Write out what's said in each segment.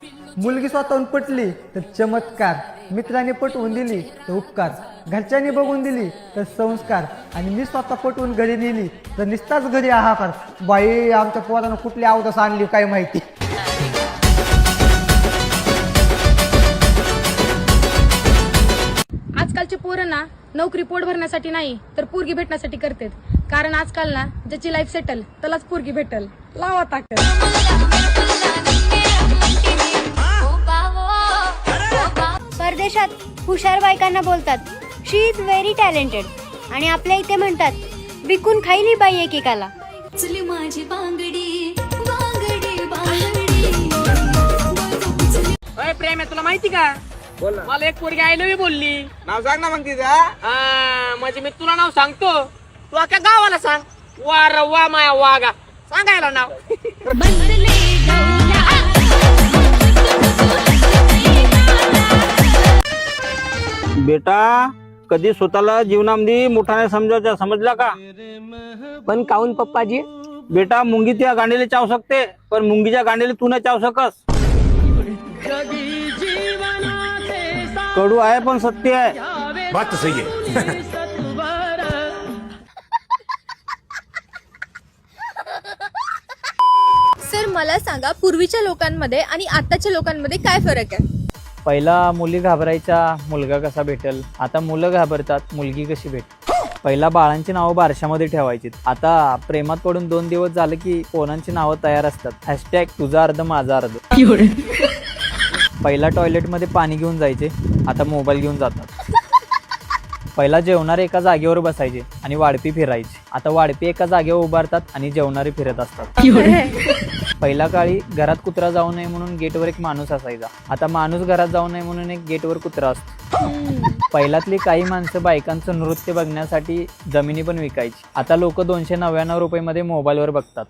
मुलगी स्वतःहून पटली तर चमत्कार, मित्राने पटवून दिली तर उपकार, घरच्यांनी बघून दिली तर संस्कार, आणि मी स्वतः पटवून घरी नेली तर निस्ताच घरी आहाकार. बाई, आमच्या पोरानं कुठली अवदस आणली काय माहिती. आजकालचे पोरं ना नोकरी पोट भरण्यासाठी नाही तर पोरगी भेटण्यासाठी करतात. कारण आजकाल ना ज्याची लाईफ सेटल त्यालाच पोरगी भेटल. लावा ताकद. परदेशात हुशार बायकांना बोलतात शी इज व्हेरी टॅलेंटेड, आणि आपल्या इथे म्हणतात विकून खाईली बाई एकेकाला. माझी बांगडी बांगडी बांगडी. अरे प्रेम आहे, तुला माहिती का? मला एक पोरगी आय लव्ह यू बोलली. नाव सांग ना मग तिचं. म्हणजे मी तुला नाव सांगतो, तू अख्या गावाला सांग. वा र वा माया वागा, सांगायला नाव. बेटा, कधी स्वतःला जीवनामध्ये मोठा नाही समजायचा, समजला का? पण काऊन पप्पाजी? बेटा, मुंगी त्या गांडीला चाव शकते, पण मुंगीच्या गांडीला तू नाही चाव सकस. कडू आहे पण सत्य आहे. बात तो सही है. सर, मला सांगा, पूर्वीच्या लोकांमध्ये आणि आताच्या लोकांमध्ये काय फरक आहे? पहिला मुली घाबरायच्या मुलगा कसा भेटेल, आता मुलं घाबरतात मुलगी कशी भेटेल. पहिला बाळांची नावं बारशामध्ये ठेवायची, आता प्रेमात पडून 2 दिवस झालं की पोरांची नावं तयार असतात. हॅशटॅग तुझा अर्ध माझा अर्ध. पहिला टॉयलेटमध्ये पाणी घेऊन जायचे, आता मोबाईल घेऊन जातात. पहिला जेवणारे एका जागेवर बसायचे आणि वाढपी फिरायचे, आता वाढपी एका जागेवर उभारतात आणि जेवणारे फिरत असतात. पहिला काळी घरात कुत्रा जाऊ नये म्हणून गेटवर एक माणूस असायचा, आता माणूस घरात जाऊ नये म्हणून एक गेटवर कुत्रा असतो. पहिल्यातली काही माणसं बायकांचं नृत्य बघण्यासाठी जमिनी पण विकायची, आता लोक 299 रुपये मोबाईलवर बघतात.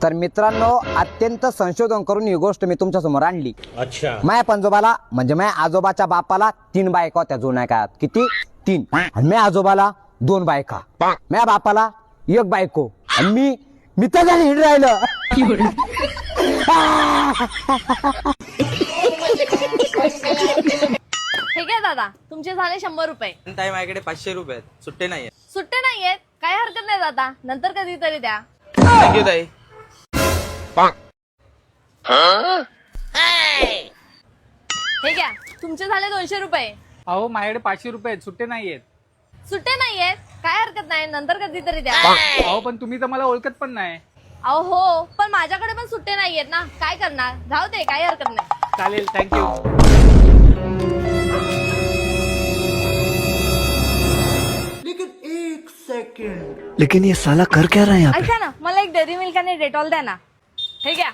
तर मित्रांनो, अत्यंत संशोधन करून ही गोष्ट मी तुमच्या समोर आणली. अच्छा. माझ्या पंजोबाला म्हणजे माझ्या आजोबाच्या बापाला 3 बायका होत्या जुन्या काळात. किती? 3. आणि माझ्या आजोबाला 2 बायका, माझ्या बापाला 1 बायको, आणि मी त्याच्या हिंड राहिलं. हे घ्या दादा, तुमचे झाले 100 रुपये. ताई, माझ्याकडे 500 रुपये आहेत, सुट्टे नाहीये. सुट्टे नाहीयेत, काय हरकत नाही दादा, नंतर कधीतरी द्या. थँक्यू ताई. हे घ्या, तुमचे झाले 200 रुपये. अहो, माझ्याकडे 500 रुपये आहेत, सुट्टे नाहीयेत. सुट्टे नाहीयेत, काय हरकत नाही, नंतर कधीतरी द्या. अहो, पण तुम्ही तर मला ओळखत पण नाही. अहो हो, पण माझ्याकडे पण सुट्टे नाहीयेत ना, काय करणार, जाऊ दे, काय हरकत नाही. चालेल, थँक्यू. लेकिन ये साला कर क्या रहा है यहाँ ऐका ना, मला एक डेअरी मिल्क आणि डेटॉल द्या ना. हे घ्या,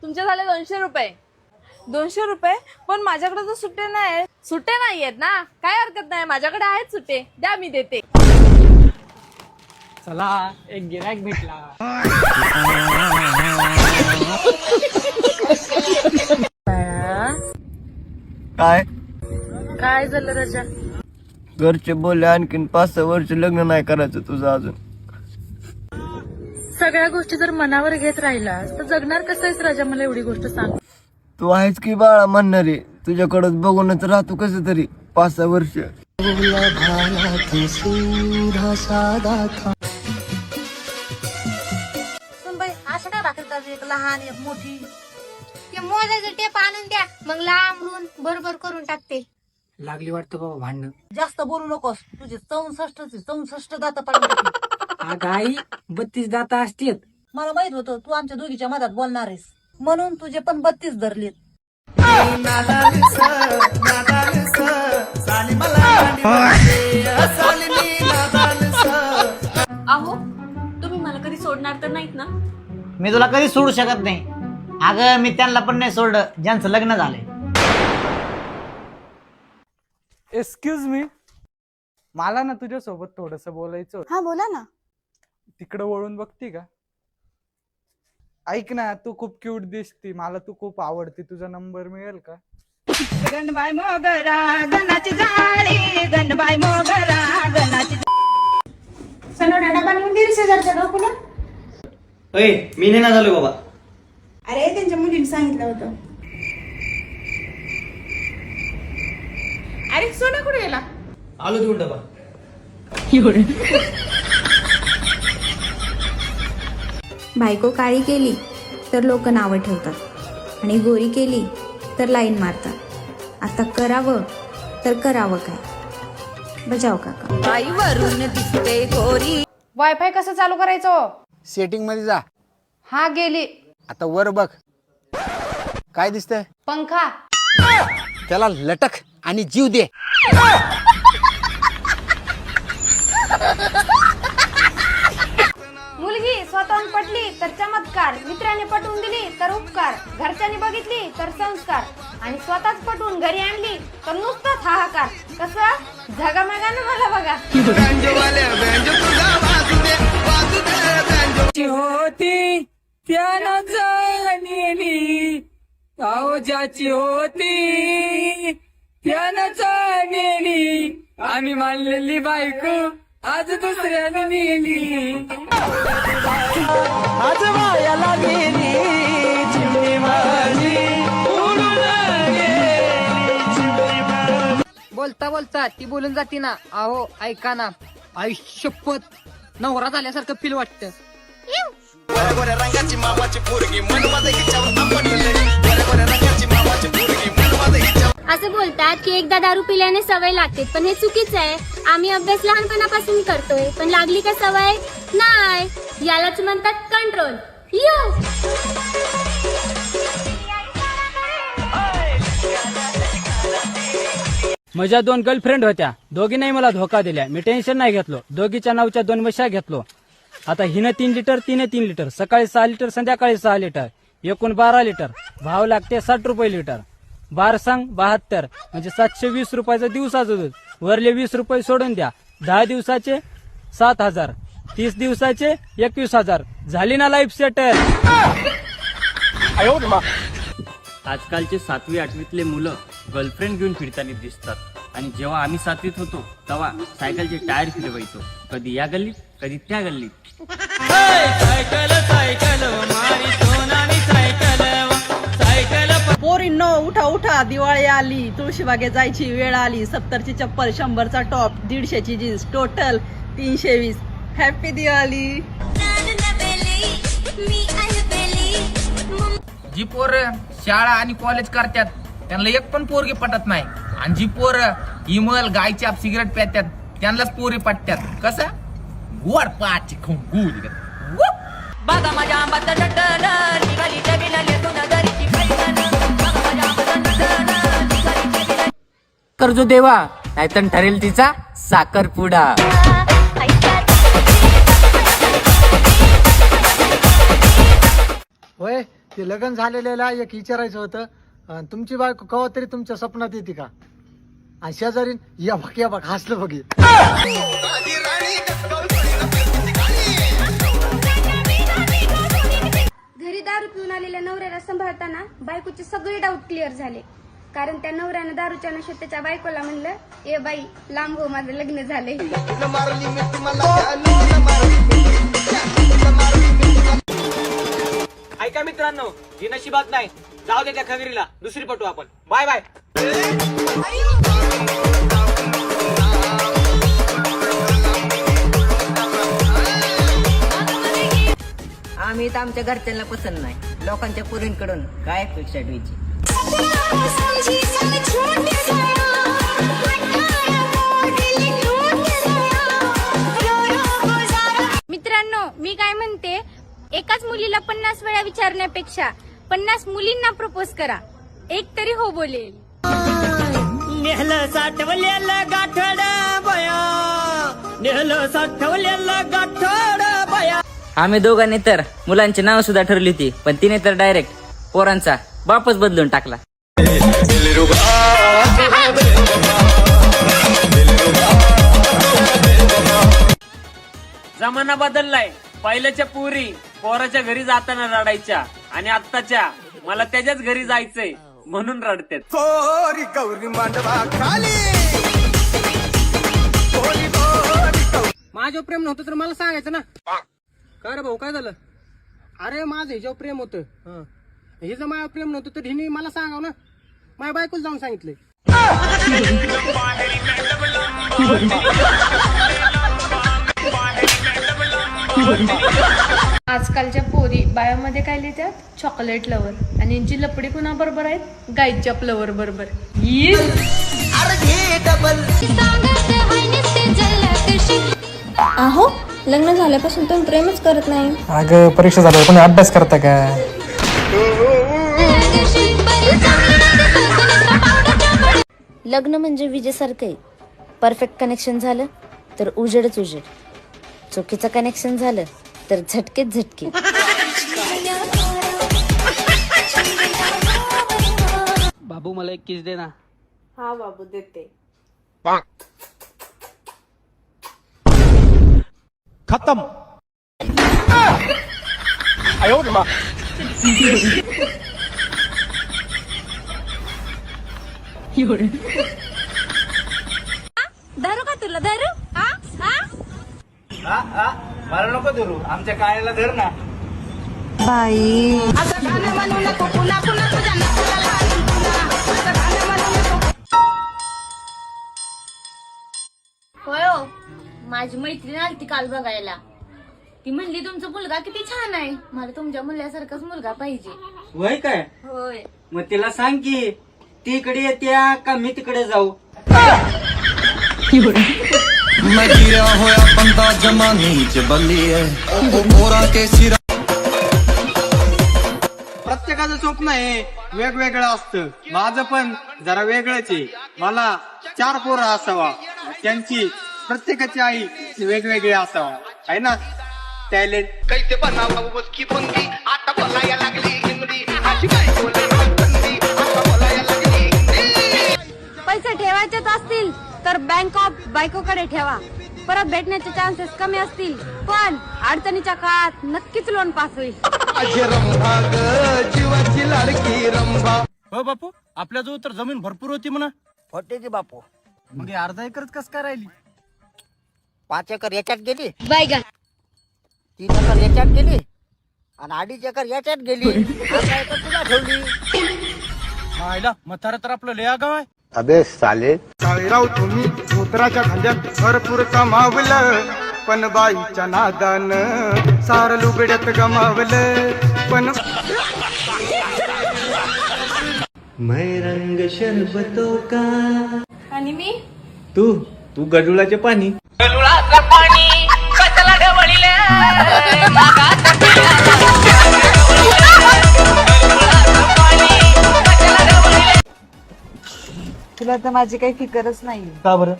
तुमचे झाले 200 रुपये. 200 रुपये? पण माझ्याकडे तर सुट्टे नाही. सुट्टे नाहीयेत ना, काय हरकत नाही, माझ्याकडे आहेत सुट्टे, द्या, मी देते. चला, एक गिरायक भेटला. काय काय झालं राजा? घरचे बोलले आणखीन 5-6 वर्ष लग्न नाही करायचं तुझं अजून. सगळ्या गोष्टी जर मनावर घेत राहिलास तर जगणार कसं आहेस राजा, मला एवढी गोष्ट सांग. तू आहेस की बाळा म्हणणारे, तुझ्याकडे बघूनच राहतो कसं तरी 5-6 वर्ष. असं काय भाकरी करायची, एक लहान एक मोठी. ते मोजायचं टेप आणून द्या, मग लांबरून बरोबर करून टाकते. लागली वाटतं बाबा भांडण. जास्त बोलू नकोस, तुझे 64 दात पाडून. अगं आई, 32 दाता असतील. मला माहित होतं तू आमच्या दोघीच्या मधात बोलणार आहेस, म्हणून तुझे पण 32 धरलेत. अहो, तुम्ही मला कधी सोडणार तर नाहीत ना? मी तुला कधी सोडू शकत नाही. अगं, मी त्यांना पण नाही सोडलं ज्यांचं लग्न झालंय. एक्सक्यूज मी, मला ना तुझ्यासोबत थोडस बोलायचं होतं. हा, बोला ना. तिकडं वळून बघती का? ऐक ना, तू खूप क्यूट दिसती, मला तू खूप आवडते, तुझा नंबर मिळेल का? गणबाई मोगरा गणाची जाळी, गणबाई मोगरा गणाची. डबा नेऊन 150,000 मी नाही ना झालो बाबा. अरे त्यांच्या मुलीने सांगितलं होतं. अरे सोना कुठे गेला? आलो देऊन डबा. बायको काळी केली तर लोक नावं ठेवतात आणि गोरी केली तर लाईन मारतात. आता करावं तर करावं काय? बजाव काका. वायफाय कसं चालू करायचं? सेटिंग मध्ये जा. हा गेली. आता वर बघ काय दिसतंय. पंखा. त्याला लटक आणि जीव दे. मुलगी स्वतःहून पटली तर चमत्कार, मित्राने पटवून दिली तर उपकार, घरच्यांनी बघितली तर संस्कार आणि स्वतःच पटवून घरी आणली तर नुसताच हाहाकार. कसं झगामगानं मला बघा. होती त्याला जाणलेली, अहो ज्याची होती त्याला जाणलेली, आम्ही मानलेली बायको आज दुसऱ्याला नेली. आज मायाला गेली चिमणी माझी, उडून गेली चिमणी माझी. बोलता बोलता ती बोलून जाती ना, अहो ऐका ना, आयुष्यपत नवरा झाल्यासारखं फील वाटतं. असं बोलतात की एकदा दारू पिल्याने सवय लागते, पण हे चुकीचं आहे. आम्ही अभ्यास लहानपणापासून करतोय, पण लागली का सवय नाही. यालाच म्हणतात कंट्रोल. माझ्या 2 गर्लफ्रेंड होत्या. दोघींनाही मला धोका दिल्या. मी टेन्शन नाही घेतलो. दोघीच्या नावच्या 2 म्हशा घेतलो. आता हिनं 3 लिटर, तिने 3 लिटर. सकाळी 6 लिटर, संध्याकाळी 6 लिटर. एकूण 12 लिटर. भाव लागते 60 रुपये लिटर. 12 सांग 72 म्हणजे 720 रुपयाचं दिवसाचं दूध. वरले 20 रुपये सोडून द्या. 10 दिवसाचे 7,000. 30 दिवसाचे 21,000. झाली ना लाईफ सेटल. आजकालचे 7वी 8वीतले मुलं गर्लफ्रेंड घेऊन फिरताना दिसतात. आणि जेव्हा आम्ही 7वीत होतो तेव्हा सायकलचे टायर फिरवायचो. कधी या गल्लीत कधी त्या गल्लीत. पोरींनो उठा उठा, दिवाळी आली, तुळशीबागेत जायची वेळ आली. 70ची चप्पल, 100चा टॉप, 150ची जीन्स, टोटल 320. हॅपी दिवाळी. जी पोर शाळा आणि कॉलेज करतात त्यांना एक पण पोरगी पटत नाही, आणि जी पोर इमल गायच्या सिगरेट प्यात्यात त्यांनाच पोरी पटत्यात. कसं गोड पाची खूप गुड. बघा माझ्या आंबात निघाली कर्जो देवा, नाहीतर ठरेल तिचा साखरपुडा. होय, ते लग्न झालेल्याला एक विचारायचं होतं. तुमची बायको कवा तरी तुमच्या स्वप्नात येते का? आणि शेजारी या बघ हसलं बघे. घरी दारू पिऊन आलेल्या नवऱ्याला सांभाळताना बायकोचे सगळे डाऊट क्लिअर झाले. कारण त्या नवऱ्यानं दारूच्या नशेत त्याच्या बायकोला म्हणलं, ए बाई लांब हो, माझं लग्न झालंय. ऐका मित्रांनो, ही नशिबात नाही. जाऊ दे त्या खगरीला, दुसरी पटू आपण. Bye bye. आम्ही तर आमच्या घरच्यांना पसंत नाही. लोकांच्या पोरींकडून काय अपेक्षा ठेवायची? मित्रांनो, मी काय म्हणते, एकाच मुलीला 50 वेळा विचारण्यापेक्षा 50 मुलींना प्रपोज करा. एक तरी हो बोलेल. नेहलं साठवलेलं गाठड बया, नेहलं साठवलेलं गाठड बया. आम्ही दोघांनी तर मुलांची नाव सुद्धा ठरली होती, पण तिने तर डायरेक्ट पोरांचा बापच बदलून टाकला. जमाना बदललाय. पहिल्याच्या पुरी पोराच्या घरी जाताना रडायच्या, आणि आत्ताच्या मला त्याच्याच घरी जायचंय म्हणून रडतात. माझ्यावर प्रेम नव्हतं तर मला सांगायचं ना. काय रे भाऊ, काय झालं? अरे माझं ह्याच्यावर प्रेम होतं, हे जर माझ्या प्रेम नव्हतं तर हिने मला सांगावं ना, माझ्या बायकोला जाऊन सांगितलंय. आजकालच्या पोरी बायोमध्ये काय लिहितात? Chocolate lover. आणि यांची लपडी कुणाबरोबर आहेत? गाईच्या फ्लवर बरोबर. आहो, लग्न झाल्यापासून तुम्ही प्रेमच करत नाही. अगं परीक्षा झाल्यावर कोणी अभ्यास करता का? लग्न म्हणजे विजेसारखं आहे. परफेक्ट कनेक्शन झालं तर उजेडच उजेड, चुकीचं कनेक्शन झालं तर झटकेच झटके. बाबू मला एक किस दे ना. हा बाबू देते. खतम. दारू का तुला दारू? मला नको धरू, आमच्या काळ्याला धर ना. होय हो, माझी मैत्रीण आली ती काल बघायला. ती म्हणली तुमचा मुलगा किती छान आहे, मला तुमच्या मुलासारखाच मुलगा पाहिजे. वय काय? होय. मग तिला सांग की तिकडे येत्या का मी तिकडे जाऊ. प्रत्येकाचं स्वप्न आहे वेगवेगळं असतं. माझं पण जरा वेगळंच आहे. मला 4 पोरं असावा, त्यांची प्रत्येकाची आई वेगवेगळी असावा, आहे ना. टॅलेंट कैसे बनावा उसकी बुंदी, आता बोलायला लागली हिंदी, अशी काय बोलायला लागली हिंदी. पैसे ठेवायचेच असतील तर बँक ऑफ बायकोकडे ठेवा. परत भेटण्याचे चान्सेस कमी असतील, पण अडचणीच्या काळात नक्कीच लोन पास होईल. जीवाची लाडकी रंभा. हो बापू, आपल्या जवळ तर जमीन भरपूर होती म्हणा. होते की बापू, मग हे अर्धा एकरच कस काय राहिली? 5 एकर याच्यात गेली, बायगा 3 एकर याच्यात गेली आणि 2.5 एकर याच्यात गेली. 1 एकर तुला ठेवली. आयला म्हातारा तर आपलं लय आगाव आहे. अबे साले. साळीराव तुम्ही धोत्राच्या खांद्यात भरपूर कमावलं, पण बाईच्या नादानं सार लुगड्यात गमावलं. पण मै रंग शरबतो का. आणि मी तू गडुळाचे पाणी. तुला तर माझी काही फिकरच नाही. का बरं?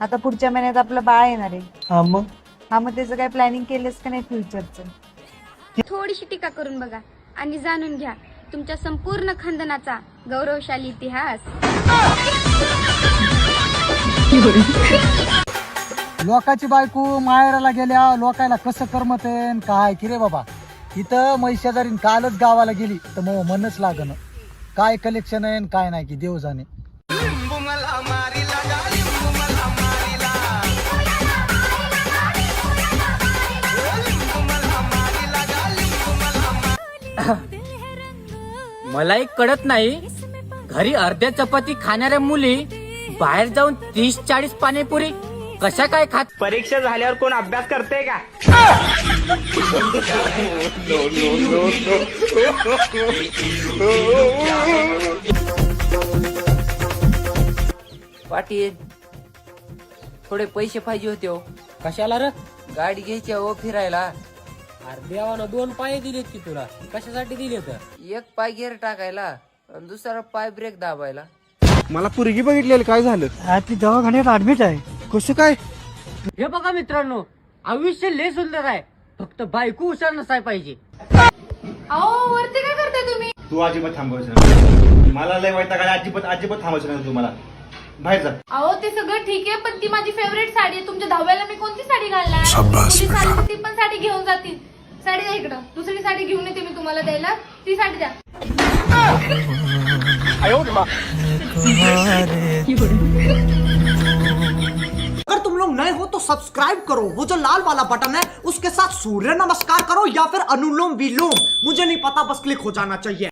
आता पुढच्या महिन्यात आपलं बाळ येणार आहे. हा मग मग त्याचं काय प्लॅनिंग केलंस का नाही फ्युचरचं? थोडीशी टीका करून बघा आणि जाणून घ्या तुमच्या संपूर्ण खानदानाचा गौरवशाली इतिहास. लोकाची बायको माहेराला गेल्या लोकायला कसं करमत आहे काय की रे बाबा. इथं मैशेजारीन कालच गावाला गेली तर मग मनच लागन काय कलेक्शन आहे काय नाही की देव जाणे. मला एक कळत नाही, घरी अर्ध्या चपाती खाणाऱ्या मुली बाहेर जाऊन 30-40 पाणीपुरी कशा काय खात. परीक्षा झाल्यावर कोण अभ्यास करते का? पाटील, थोडे पैसे पाहिजे होते हो. कशाला र? गाडी घ्यायची हो फिरायला. देवानं 2 पाय दिलेत की तुला, कशासाठी दिले तर? एक पाय गेअर टाकायला आणि दुसरा पाय ब्रेक दाबायला. मला पोरगी बघितलेलं काय झालं? ती दवाखान्यात ऍडमिट आहे. कसं काय? हे बघा मित्रांनो, आयुष्य लय सुंदर आहे, फक्त बायको हुशार नसाय पाहिजे. अहो वरती काय करताय तुम्ही? तू अजिबात थांबवायचं नाही. मला लय वैताग आला. अजिबात थांबायचं नाही तुम्हाला. बाहेर जा. अहो ते सगळं ठीक आहे, पण ती माझी फेवरेट साडी आहे. तुमच्या 10व्याला मी कोणती साडी घालणार? तुझी साडी ती पण साडी घेऊन जातील. साडी द्या इकडं, दुसरी साडी घेऊन येते मी तुम्हाला द्यायला. ती साडी द्या. अगर तुम लोग नए हो तो सब्सक्राइब करो, वो जो लाल वाला बटन है उसके साथ सूर्य नमस्कार करो या फिर अनुलोम विलोम, मुझे नहीं पता, बस क्लिक हो जाना चाहिए.